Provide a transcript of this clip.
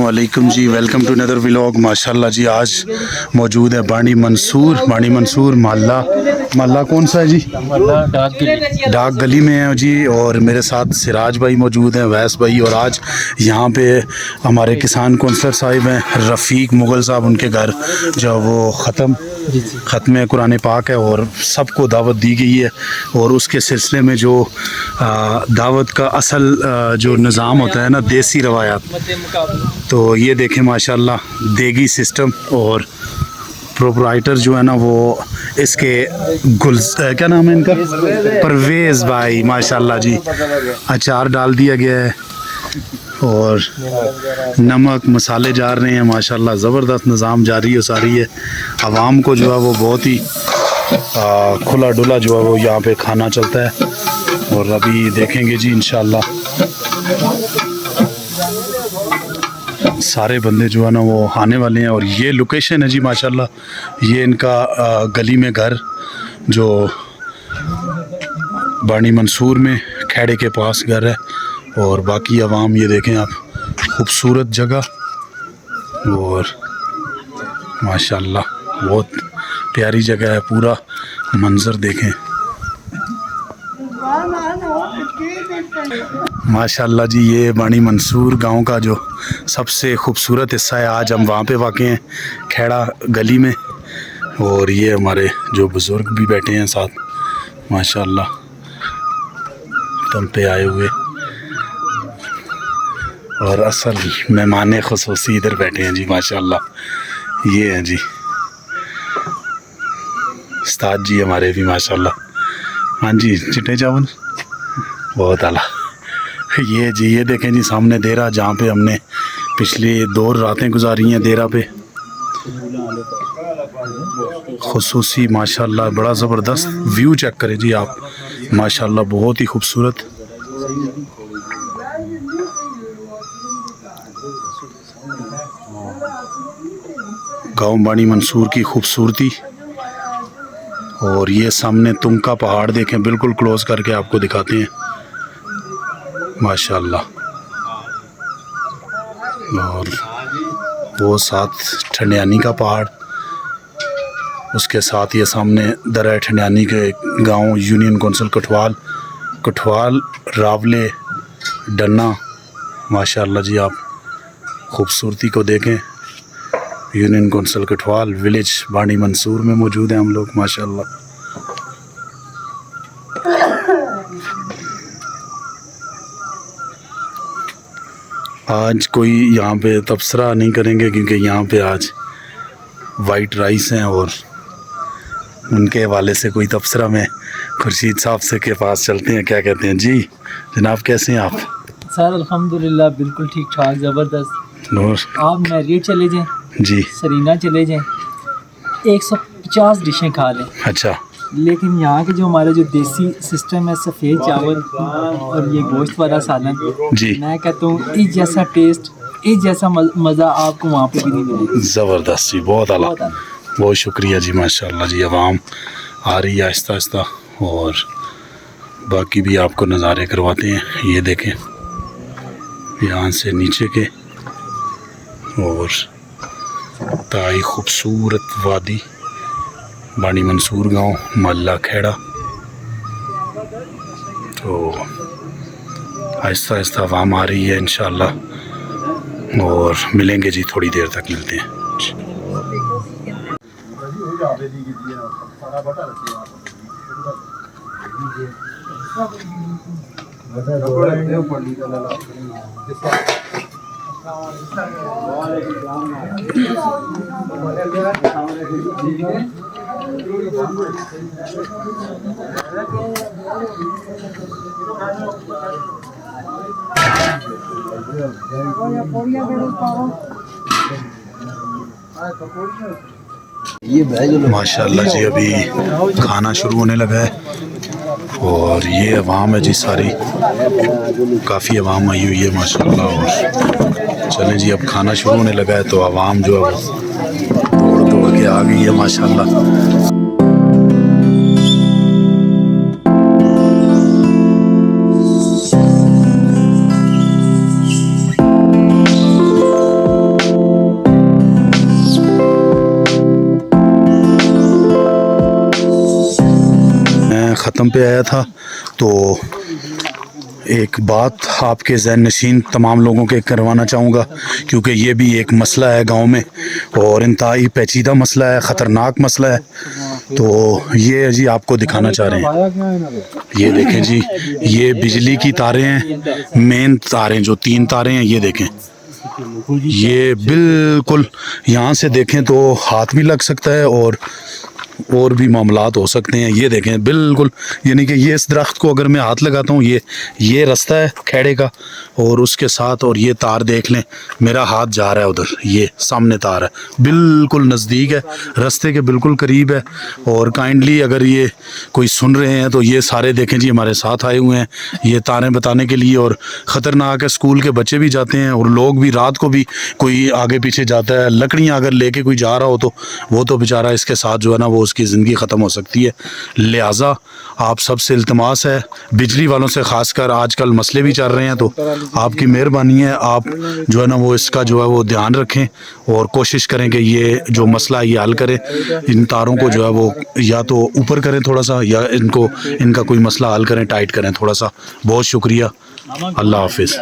अस्सलामुअलैकुम जी, welcome to another vlog. माशाल्लाह जी, आज मौजूद है बानी मंसूर महल्ला कौन सा है जी? डाक गली में है जी। और मेरे साथ सिराज भाई मौजूद हैं, वैस भाई। और आज यहाँ पे हमारे किसान कौंसलर साहिब हैं रफ़ीक मुग़ल साहब, उनके घर जो वो ख़त्म कुरान पाक है और सबको दावत दी गई है। और उसके सिलसिले में जो दावत का असल जो निज़ाम होता है ना, देसी रवायात, तो ये देखें माशाल्लाह देगी सिस्टम। और प्रोपराइटर जो है ना वो इसके क्या नाम है इनका, परवेज़ भाई माशाल्लाह जी। अचार डाल दिया गया है और नमक मसाले जा रहे हैं माशाल्लाह, ज़बरदस्त निज़ाम जारी हो सारी है। आवाम को जो है वो बहुत ही खुला डुला जो है वो यहाँ पे खाना चलता है। और अभी देखेंगे जी इंशाल्लाह सारे बंदे जो है ना वो आने वाले हैं। और ये लोकेशन है जी माशाल्लाह, ये इनका गली में घर जो बानी मंसूर में खेड़े के पास घर है। और बाकी आवाम ये देखें आप, खूबसूरत जगह और माशाल्लाह बहुत प्यारी जगह है। पूरा मंज़र देखें माशाल्लाह जी। ये बानी मंसूर गांव का जो सबसे खूबसूरत हिस्सा है, आज हम वहाँ पे वाक़ हैं खेड़ा गली में। और ये हमारे जो बुज़ुर्ग भी बैठे हैं साथ माशाल्लाह तुम पे आए हुए। और असल मेहमान ख़ुसूसी इधर बैठे हैं जी माशाल्लाह, ये हैं जी उस्ताद जी हमारे भी माशाल्लाह। हाँ जी, चिट्टे चावल बहुत आला। ये जी ये देखें जी सामने देरा, जहाँ पे हमने पिछली 2 रातें गुजारी हैं देरा पे। ख़ुसूसी माशाल्लाह बड़ा ज़बरदस्त व्यू चेक करें जी आप माशाल्लाह, बहुत ही खूबसूरत। गाँव बानी मंसूर की खूबसूरती। और ये सामने तुंग का पहाड़ देखें, बिल्कुल क्लोज करके आपको दिखाते हैं माशाल्लाह। और वो साथ ठंडियानी का पहाड़, उसके साथ ये सामने दरा ठंडियानी के गांव यूनियन कौंसिल कठवाल रावले डन्ना माशाल्लाह जी। आप खूबसूरती को देखें, यूनियन कौंसिल कठवाल विलेज बानी मंसूर में मौजूद हैं हम लोग माशाल्लाह। आज कोई यहाँ पे तबसरा नहीं करेंगे क्योंकि यहाँ पे आज वाइट राइस हैं। और उनके हवाले से कोई तबसरा में खुर्शीद साहब से के पास चलते हैं। क्या कहते हैं जी जनाब, कैसे हैं आप? सर अल्हम्दुलिल्लाह बिल्कुल ठीक ठाक, ज़बरदस्त। नूर आप मैरियट चले जाएं जी, सरीना चले जाएं, 150 डिशें खा लें। अच्छा, लेकिन यहाँ के जो हमारा जो देसी सिस्टम है, सफ़ेद चावल और ये गोश्त वाला सालन जी, मैं कहता हूँ इस जैसा टेस्ट, इस जैसा मज़ा आपको वहाँ पे भी नहीं मिलेगा। ज़बरदस्त जी, बहुत आला, बहुत शुक्रिया जी माशाल्लाह जी। आवाम आ रही है आहिस्ता आहिस्ता और बाकी भी आपको नज़ारे करवाते हैं। ये देखें यहाँ से नीचे के और ताई खूबसूरत वादी बानी मंसूर गांव महल्ला खेड़ा। तो आहिस्ता आहिस्ता आवाम आ रही है इंशाल्लाह और मिलेंगे जी, थोड़ी देर तक मिलते हैं। माशाल्लाह जी अभी खाना शुरू होने लगा है और ये अवाम है जी सारी, काफ़ी अवाम आई हुई है माशाल्लाह। और चलें जी अब खाना शुरू होने लगा है तो अवाम जो है दौड़ दौड़ के आ गई है माशाल्लाह। ख़त्म पे आया था। तो एक बात आपके ज़हन नशीन तमाम लोगों के करवाना चाहूँगा, क्योंकि ये भी एक मसला है गांव में और इंतहाई पेचीदा मसला है, ख़तरनाक मसला है। तो ये जी आपको दिखाना चाह रहे हैं, ये देखें जी, ये बिजली की तारें हैं, मेन तारें जो 3 तारें हैं, ये देखें, ये बिल्कुल यहाँ से देखें तो हाथ भी लग सकता है और भी मामलात हो सकते हैं। ये देखें बिल्कुल, यानी कि ये इस दरख्त को अगर मैं हाथ लगाता हूँ, ये रास्ता है खेड़े का और उसके साथ, और ये तार देख लें, मेरा हाथ जा रहा है उधर, ये सामने तार है, बिल्कुल नज़दीक है, रास्ते के बिल्कुल करीब है। और काइंडली अगर ये कोई सुन रहे हैं तो ये सारे देखें जी हमारे साथ आए हुए हैं ये तारें बताने के लिए। और ख़तरनाक है, स्कूल के बच्चे भी जाते हैं और लोग भी, रात को भी कोई आगे पीछे जाता है, लकड़ियाँ अगर लेके कोई जा रहा हो तो वो तो बेचारा इसके साथ जो है ना वो उसकी ज़िंदगी ख़त्म हो सकती है। लिहाजा आप सबसे इल्तमास है, बिजली वालों से ख़ासकर, आजकल मसले भी चल रहे हैं, तो आपकी मेहरबानी है, आप जो है ना वो इसका जो है वो ध्यान रखें और कोशिश करें कि ये जो मसला है ये हल करें। इन तारों को जो है वो या तो ऊपर करें थोड़ा सा, या इनका कोई मसला हल करें, टाइट करें थोड़ा सा। बहुत शुक्रिया, अल्लाह हाफिज़।